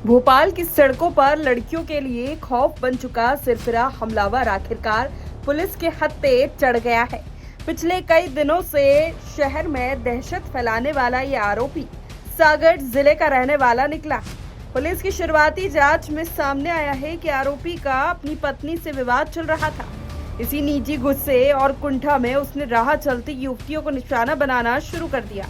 भोपाल की सड़कों पर लड़कियों के लिए खौफ बन चुका सिरफिरा हमलावर आखिरकार पुलिस के हत्थे चढ़ गया है। पिछले कई दिनों से शहर में दहशत फैलाने वाला ये आरोपी सागर जिले का रहने वाला निकला। पुलिस की शुरुआती जांच में सामने आया है कि आरोपी का अपनी पत्नी से विवाद चल रहा था। इसी निजी गुस्से और कुंठा में उसने राह चलती युवतियों को निशाना बनाना शुरू कर दिया।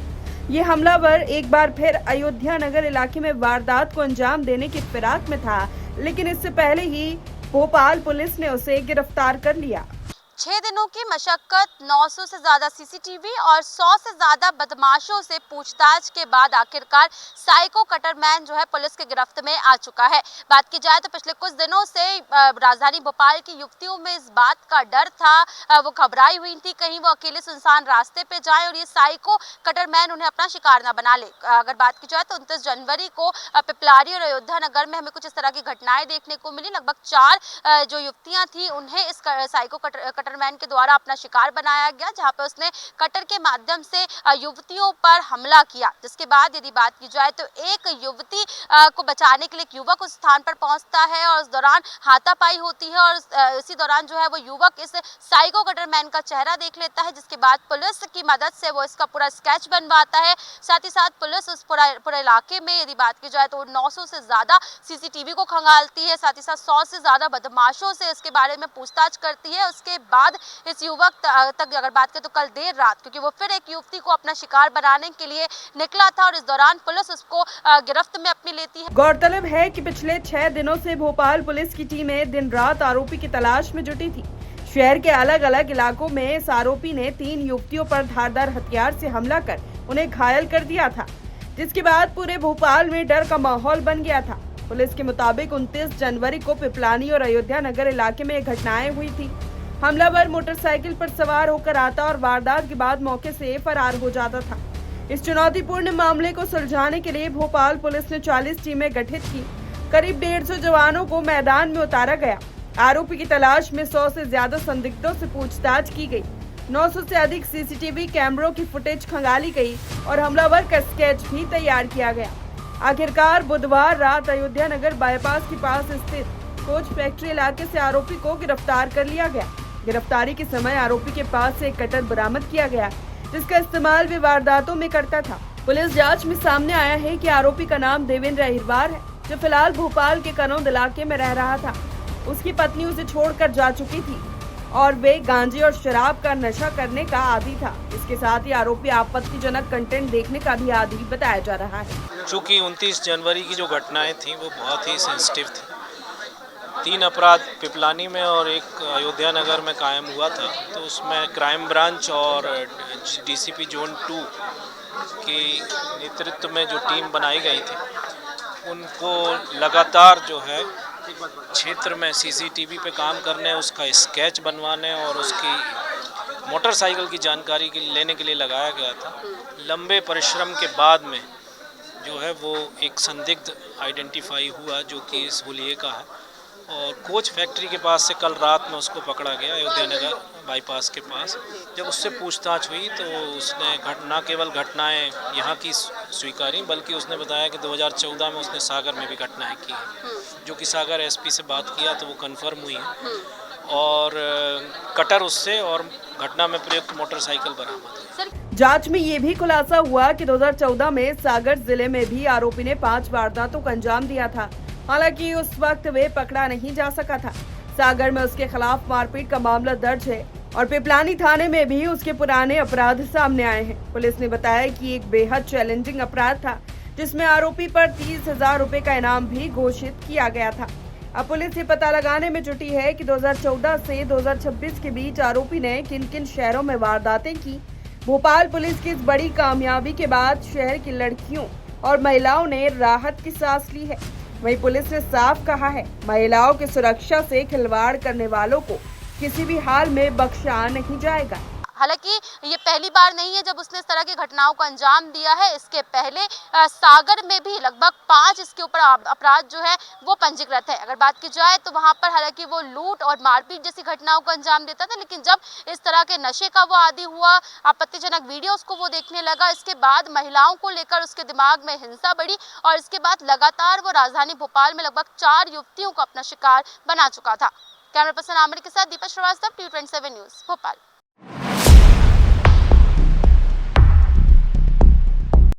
ये हमलावर एक बार फिर अयोध्या नगर इलाके में वारदात को अंजाम देने की फिराक में था, लेकिन इससे पहले ही भोपाल पुलिस ने उसे गिरफ्तार कर लिया। 6 दिनों की मशक्कत, 900 से ज्यादा सीसीटीवी और 100 से ज्यादा बदमाशों से पूछताछ के बाद आखिरकार साइको कटरमैन जो है पुलिस के गिरफ्त में आ चुका है। बात की जाए तो पिछले कुछ दिनों से राजधानी भोपाल की युवतियों में इस बात का डर था, वो घबराई हुई थी कहीं वो अकेले सुनसान रास्ते पे जाए और ये साइको कटरमैन उन्हें अपना शिकार न बना ले। अगर बात की जाए तो 29 जनवरी को पिपलारी और अयोध्या नगर में हमें कुछ इस तरह की घटनाएं देखने को मिली। लगभग 4 जो युवतियां थी उन्हें इस साइको कटरमैन के द्वारा अपना शिकार बनाया गया, जहां पे उसने कटर के माध्यम से युवतियों पर हमला किया। जिसके बाद यदि बात की जाए तो एक युवती को बचाने के लिए एक युवक उस स्थान पर पहुंचता है और उस दौरान हाथापाई होती है और इसी दौरान जो है वो युवक इस साइको कटरमैन का चेहरा देख लेता है, जिसके बाद पुलिस की मदद से वो इसका पूरा स्केच बनवाता है। साथ ही साथ पुलिस उस पूरे इलाके में यदि बात की जाए तो 900 से ज्यादा सीसीटीवी को खंगालती है, साथ ही साथ 100 से ज्यादा बदमाशों से इसके बारे में पूछताछ करती है। उसके बाद इस युवक तक अगर बात करें तो कल देर रात, क्योंकि वो फिर एक युवती को अपना शिकार बनाने के लिए निकला था और इस दौरान पुलिस उसको गिरफ्त में अपनी लेती है। गौरतलब है कि पिछले 6 दिनों से भोपाल पुलिस की टीमें दिन रात आरोपी की तलाश में जुटी थी। शहर के अलग अलग इलाकों में इस आरोपी ने 3 युवतियों पर धारदार हथियार से हमला कर उन्हें घायल कर दिया था, जिसके बाद पूरे भोपाल में डर का माहौल बन गया था। पुलिस के मुताबिक 29 जनवरी को पिपलानी और अयोध्या नगर इलाके में घटनाएं हुई थी। हमलावर मोटरसाइकिल पर सवार होकर आता और वारदात के बाद मौके से फरार हो जाता था। इस चुनौतीपूर्ण मामले को सुलझाने के लिए भोपाल पुलिस ने 40 टीमें गठित की। करीब 150 जवानों को मैदान में उतारा गया। आरोपी की तलाश में 100 से ज्यादा संदिग्धों से पूछताछ की गई। 900 से अधिक सीसीटीवी कैमरों की फुटेज खंगाली गई और हमलावर का स्केच भी तैयार किया गया। आखिरकार बुधवार रात अयोध्या नगर बाईपास के पास स्थित कोच फैक्ट्री इलाके से आरोपी को गिरफ्तार कर लिया गया। गिरफ्तारी के समय आरोपी के पास से एक कटर बरामद किया गया, जिसका इस्तेमाल वे वारदातों में करता था। पुलिस जांच में सामने आया है कि आरोपी का नाम देवेंद्र अहिरवार है, जो फिलहाल भोपाल के कनौद इलाके में रह रहा था। उसकी पत्नी उसे छोड़कर जा चुकी थी और वे गांजे और शराब का नशा करने का आदी था। इसके साथ ही आरोपी आपत्तिजनक कंटेंट देखने का भी आदी बताया जा रहा है। चूँकि 29 जनवरी की जो घटनाएं थी वो बहुत ही सेंसिटिव थी। 3 अपराध पिपलानी में और एक अयोध्या नगर में कायम हुआ था, तो उसमें क्राइम ब्रांच और डीसीपी जोन 2 के नेतृत्व में जो टीम बनाई गई थी, उनको लगातार जो है क्षेत्र में सीसीटीवी पे काम करने, उसका स्केच बनवाने और उसकी मोटरसाइकिल की जानकारी लेने के लिए लगाया गया था। लंबे परिश्रम के बाद में जो है वो एक संदिग्ध आइडेंटिफाई हुआ, जो कि इस हुलिये का है और कोच फैक्ट्री के पास से कल रात में उसको पकड़ा गया अयोध्या नगर बाईपास के पास। जब उससे पूछताछ हुई तो उसने न केवल घटनाएं यहाँ की स्वीकारी, बल्कि उसने बताया कि 2014 में उसने सागर में भी घटनाएं की हैं, जो कि सागर एसपी से बात किया तो वो कंफर्म हुई है और कटर उससे और घटना में प्रयुक्त मोटरसाइकिल बरामद है। जांच में ये भी खुलासा हुआ कि 2014 में सागर जिले में भी आरोपी ने 5 वारदातों को अंजाम दिया था। हालांकि उस वक्त वे पकड़ा नहीं जा सका था। सागर में उसके खिलाफ मारपीट का मामला दर्ज है और पिपलानी थाने में भी उसके पुराने अपराध सामने आए हैं। पुलिस ने बताया कि एक बेहद चैलेंजिंग अपराध था, जिसमें आरोपी पर 30,000 रुपए का इनाम भी घोषित किया गया था। अब पुलिस ये पता लगाने में जुटी है कि 2014 से 2026 के बीच आरोपी ने किन किन शहरों में वारदातें की। भोपाल पुलिस की इस बड़ी कामयाबी के बाद शहर की लड़कियों और महिलाओं ने राहत की सांस ली है। वहीं पुलिस ने साफ कहा है, महिलाओं की सुरक्षा से खिलवाड़ करने वालों को किसी भी हाल में बख्शा नहीं जाएगा। हालांकि ये पहली बार नहीं है जब उसने इस तरह की घटनाओं को अंजाम दिया है। इसके पहले सागर में भी लगभग 5 इसके ऊपर अपराध जो है वो पंजीकृत है। अगर बात की जाए तो वहां पर हालांकि वो लूट और मारपीट जैसी घटनाओं को अंजाम देता था, लेकिन जब इस तरह के नशे का वो आदी हुआ, आपत्तिजनक वीडियोस को वो देखने लगा, इसके बाद महिलाओं को लेकर उसके दिमाग में हिंसा बढ़ी और इसके बाद लगातार वो राजधानी भोपाल में लगभग 4 युवतियों को अपना शिकार बना चुका था। कैमरा पर्सन आमिर के साथ दीपक श्रीवास्तव, T27 न्यूज़, भोपाल।